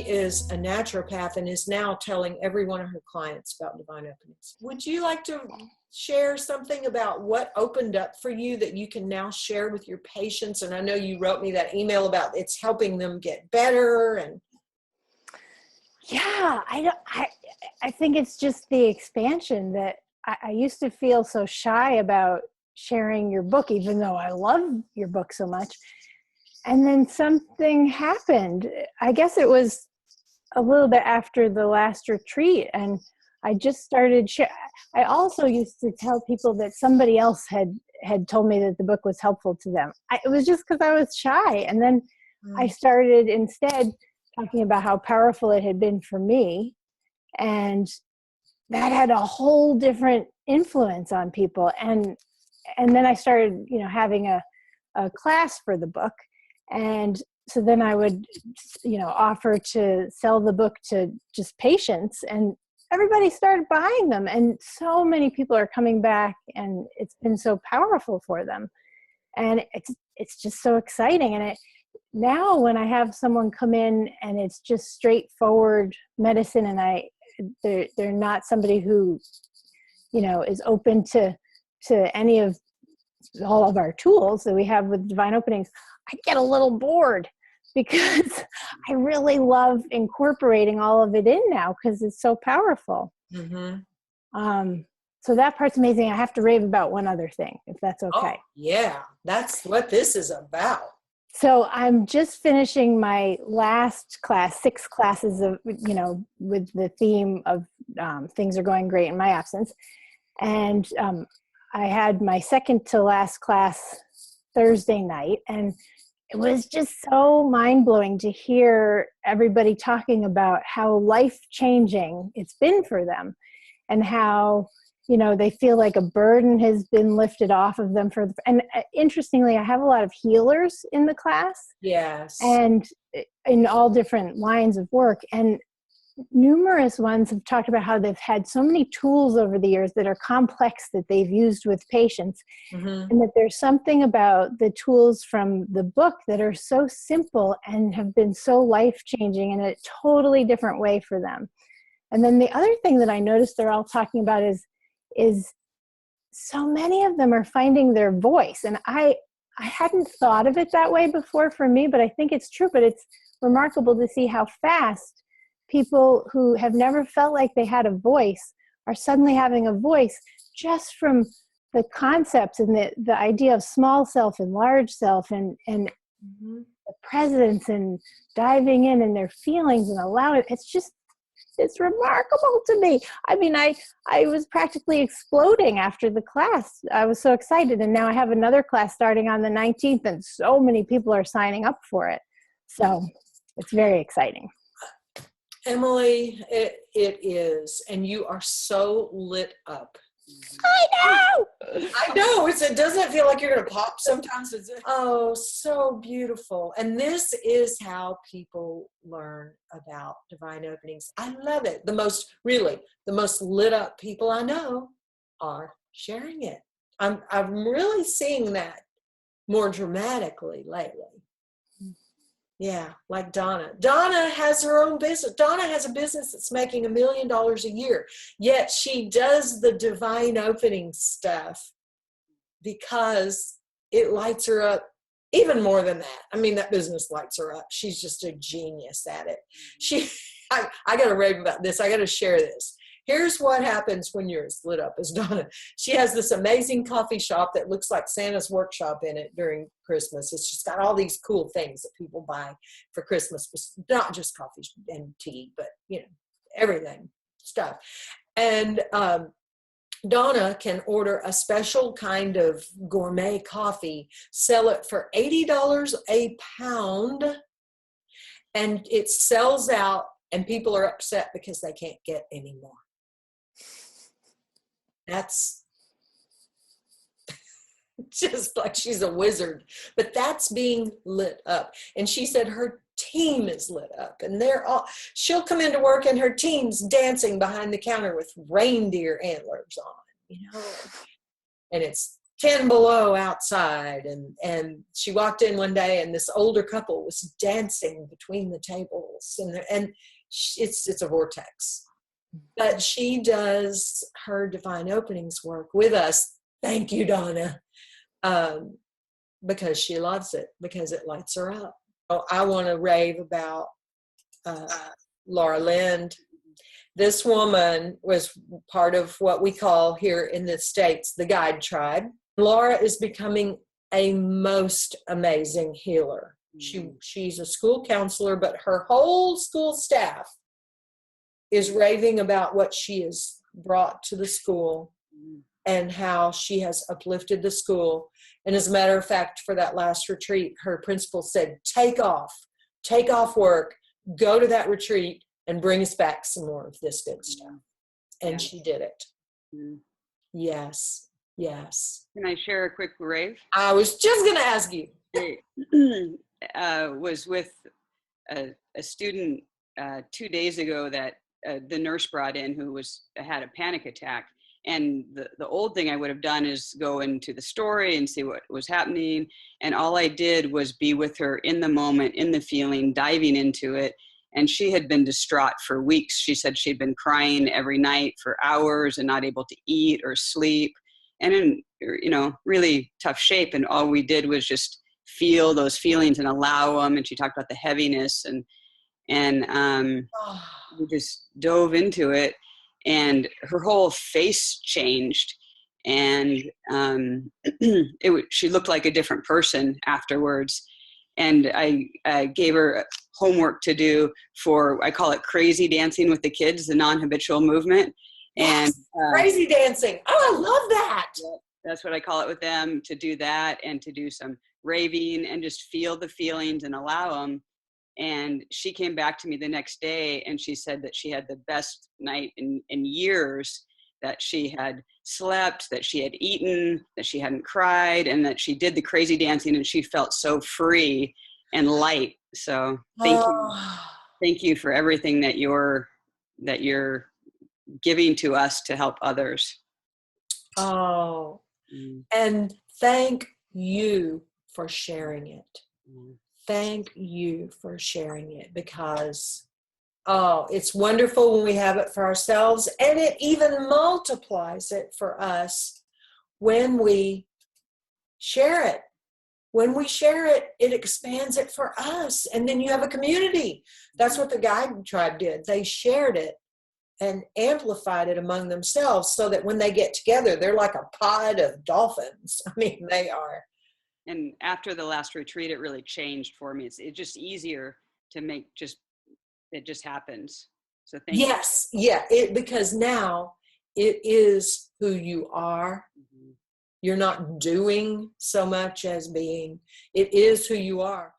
is a naturopath and is now telling every one of her clients about divine openings. Would you like to share something about what opened up for you that you can now share with your patients? And I know you wrote me that email about it's helping them get better. And yeah, I think it's just the expansion that I used to feel so shy about sharing your book, even though I love your book so much. And then something happened. I guess it was a little bit after the last retreat, and I just started I also used to tell people that somebody else had told me that the book was helpful to them. It was just because I was shy. And then I started instead talking about how powerful it had been for me. And that had a whole different influence on people. And then I started, having a class for the book. And so then I would, offer to sell the book to just patients, and everybody started buying them. And so many people are coming back, and it's been so powerful for them. And it's just so exciting. And now when I have someone come in and it's just straightforward medicine, and they're not somebody who, is open to any of all of our tools that we have with divine openings, I get a little bored, because I really love incorporating all of it in now because it's so powerful. Mm-hmm. So that part's amazing. I have to rave about one other thing, if that's okay. Oh, yeah, that's what this is about. So I'm just finishing my last class, 6 classes of, with the theme of things are going great in my absence. And I had my second to last class Thursday night, and it was just so mind-blowing to hear everybody talking about how life-changing it's been for them, and how, they feel like a burden has been lifted off of them. And interestingly, I have a lot of healers in the class. Yes. And in all different lines of work. And numerous ones have talked about how they've had so many tools over the years that are complex that they've used with patients. Mm-hmm. And that there's something about the tools from the book that are so simple and have been so life-changing in a totally different way for them. And then the other thing that I noticed they're all talking about is so many of them are finding their voice. And I hadn't thought of it that way before for me, but I think it's true. But it's remarkable to see how fast people who have never felt like they had a voice are suddenly having a voice, just from the concepts and the idea of small self and large self, and mm-hmm. the presence, and diving in their feelings and allowing it. It's remarkable to me. I mean, I was practically exploding after the class. I was so excited. And now I have another class starting on the 19th, and so many people are signing up for it. So it's very exciting. Emily, it is. And you are so lit up. I know. It doesn't feel like you're going to pop sometimes. Oh, so beautiful. And this is how people learn about divine openings. I love it. The most lit up people I know are sharing it. I'm really seeing that more dramatically lately. Yeah, like Donna. Donna has her own business. Donna has a business that's making $1 million a year, yet she does the divine opening stuff because it lights her up even more than that. I mean, that business lights her up. She's just a genius at it. I got to rave about this. I got to share this. Here's what happens when you're as lit up as Donna. She has this amazing coffee shop that looks like Santa's workshop in it during Christmas. It's just got all these cool things that people buy for Christmas, not just coffee and tea, but, everything, stuff. And Donna can order a special kind of gourmet coffee, sell it for $80 a pound, and it sells out, and people are upset because they can't get any more. That's just like she's a wizard, but that's being lit up. And she said her team is lit up, and she'll come into work and her team's dancing behind the counter with reindeer antlers on, and it's 10 below outside, and she walked in one day and this older couple was dancing between the tables, and it's a vortex. But she does her divine openings work with us. Thank you, Donna. Because she loves it, because it lights her up. Oh, I want to rave about Laura Lind. This woman was part of what we call here in the States the guide tribe. Laura is becoming a most amazing healer. She's a school counselor, but her whole school staff is raving about what she has brought to the school and how she has uplifted the school. And as a matter of fact, for that last retreat, her principal said, take off work, go to that retreat and bring us back some more of this good stuff. And she did it. Yes. Can I share a quick rave? I was just going to ask you. Was with a student 2 days ago that the nurse brought in who had a panic attack. And the old thing I would have done is go into the story and see what was happening. And all I did was be with her in the moment, in the feeling, diving into it. And she had been distraught for weeks. She said she'd been crying every night for hours and not able to eat or sleep, and in, really tough shape. And all we did was just feel those feelings and allow them. And she talked about the heaviness, and we just dove into it, and her whole face changed, and she looked like a different person afterwards. And I gave her homework to do for, I call it crazy dancing with the kids, the non-habitual movement. And crazy dancing. Oh, I love that. That's what I call it with them, to do that and to do some raving and just feel the feelings and allow them. And she came back to me the next day and she said that she had the best night in years, that she had slept, that she had eaten, that she hadn't cried, and that she did the crazy dancing and she felt so free and light. So thank you for everything that you're giving to us to help others. And thank you for sharing it. Thank you for sharing it, because it's wonderful when we have it for ourselves, and it even multiplies it for us when we share it. When we share it, it expands it for us, and then you have a community. That's what the guide tribe did. They shared it and amplified it among themselves, so that when they get together, they're like a pod of dolphins. I mean, they are. And after the last retreat, it really changed for me. It's just easier to make, it just happens. So thank you. Yes, yeah, because now it is who you are. You're not doing so much as being. It is who you are.